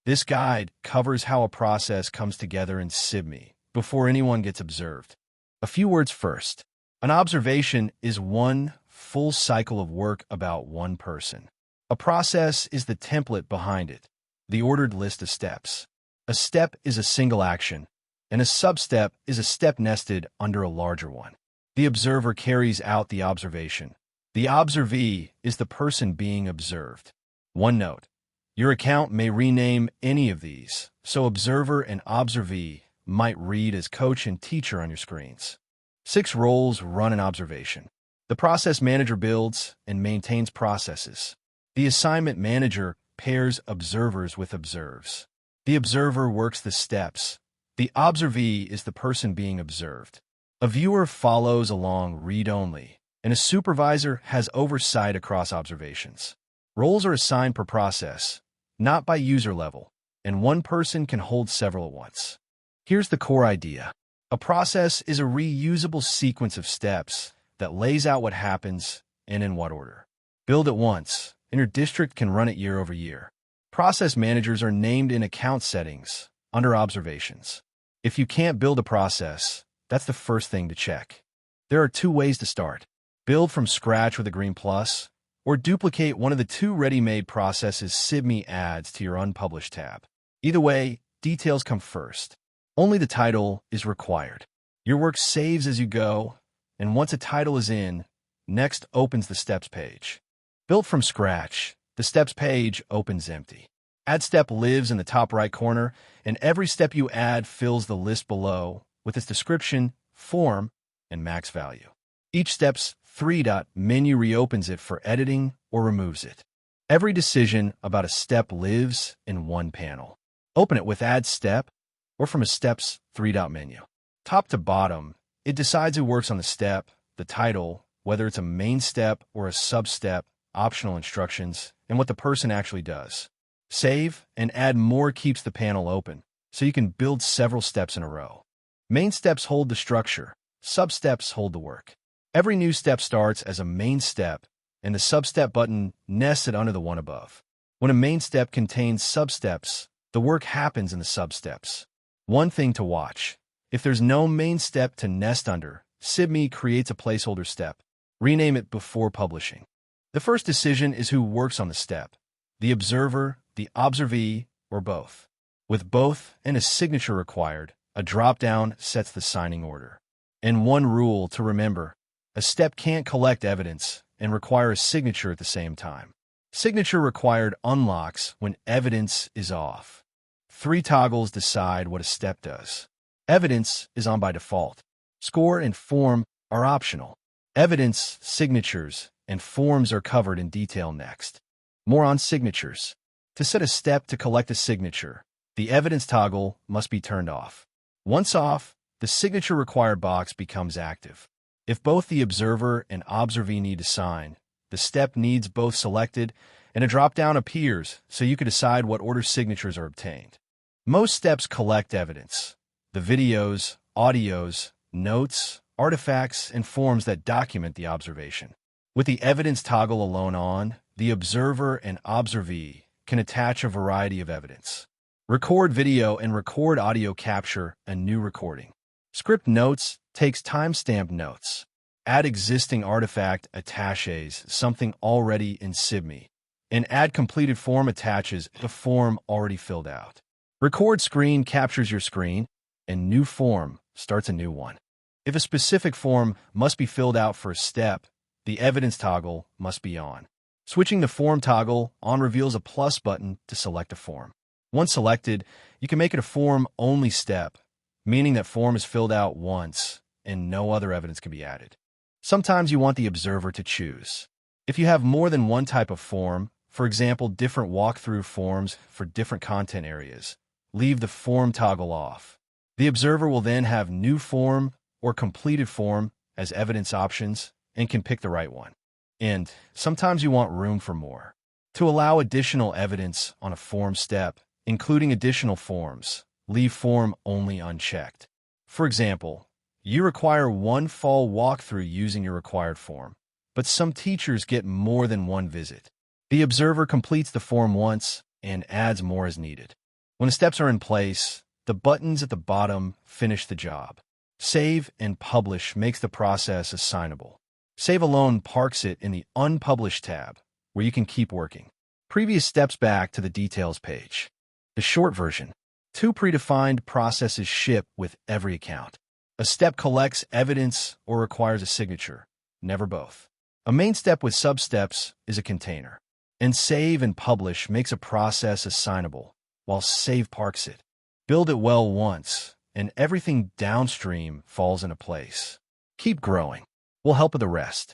This guide covers how a process comes together in Sibme before anyone gets observed. A few words first. An observation is one full cycle of work about one person. A process is the template behind it, the ordered list of steps. A step is a single action, and a substep is a step nested under a larger one. The observer carries out the observation. The observee is the person being observed. One note: your account may rename any of these, so observer and observee might read as coach and teacher on your screens. 6 roles run an observation. The process manager builds and maintains processes. The assignment manager pairs observers with observes. The observer works the steps. The observee is the person being observed. A viewer follows along read-only, and a supervisor has oversight across observations. Roles are assigned per process, not by user level, and one person can hold several at once. Here's the core idea. A process is a reusable sequence of steps that lays out what happens and in what order. Build it once, and your district can run it year over year. Process managers are named in account settings under observations. If you can't build a process, that's the first thing to check. There are 2 ways to start. Build from scratch with a green plus, or duplicate one of the 2 ready-made processes Sibme adds to your unpublished tab. Either way, details come first. Only the title is required. Your work saves as you go, and once a title is in, next opens the steps page. Built from scratch, the steps page opens empty. Add step lives in the top right corner, and every step you add fills the list below with its description, form, and max value. Each step's 3-dot menu reopens it for editing or removes it. Every decision about a step lives in one panel. Open it with Add Step or from a step's 3-dot menu. Top to bottom, it decides who works on the step, the title, whether it's a main step or a sub-step, optional instructions, and what the person actually does. Save and add more keeps the panel open, so you can build several steps in a row. Main steps hold the structure, sub-steps hold the work. Every new step starts as a main step, and the sub-step button nested under the one above. When a main step contains sub-steps, the work happens in the sub-steps. One thing to watch: if there's no main step to nest under, Sibme creates a placeholder step. Rename it before publishing. The first decision is who works on the step: the observer, the observee, or both. With both and a signature required, a drop-down sets the signing order. And one rule to remember: a step can't collect evidence and require a signature at the same time. Signature required unlocks when evidence is off. 3 toggles decide what a step does. Evidence is on by default. Score and form are optional. Evidence, signatures, and forms are covered in detail next. More on signatures. To set a step to collect a signature, the evidence toggle must be turned off. Once off, the signature required box becomes active. If both the observer and observee need to sign, the step needs both selected, and a drop-down appears so you can decide what order signatures are obtained. Most steps collect evidence: the videos, audios, notes, artifacts, and forms that document the observation. With the evidence toggle alone on, the observer and observee can attach a variety of evidence. Record video and record audio capture a new recording. Script notes takes timestamped notes. Add existing artifact attaches something already in Sibme. And add completed form attaches the form already filled out. Record screen captures your screen, and new form starts a new one. If a specific form must be filled out for a step, the evidence toggle must be on. Switching the form toggle on reveals a plus button to select a form. Once selected, you can make it a form-only step, meaning that form is filled out once and no other evidence can be added. Sometimes you want the observer to choose. If you have more than one type of form, for example, different walkthrough forms for different content areas, leave the form toggle off. The observer will then have new form or completed form as evidence options and can pick the right one. And sometimes you want room for more. To allow additional evidence on a form step, including additional forms, leave form only unchecked. For example, you require one fall walkthrough using your required form, but some teachers get more than one visit. The observer completes the form once and adds more as needed. When the steps are in place, the buttons at the bottom finish the job. Save and Publish makes the process assignable. Save alone parks it in the Unpublished tab, where you can keep working. Previous steps back to the Details page. The short version. 2 predefined processes ship with every account. A step collects evidence or requires a signature, never both. A main step with sub-steps is a container. And Save and Publish makes a process assignable, while Save parks it. Build it well once, and everything downstream falls into place. Keep growing. We'll help with the rest.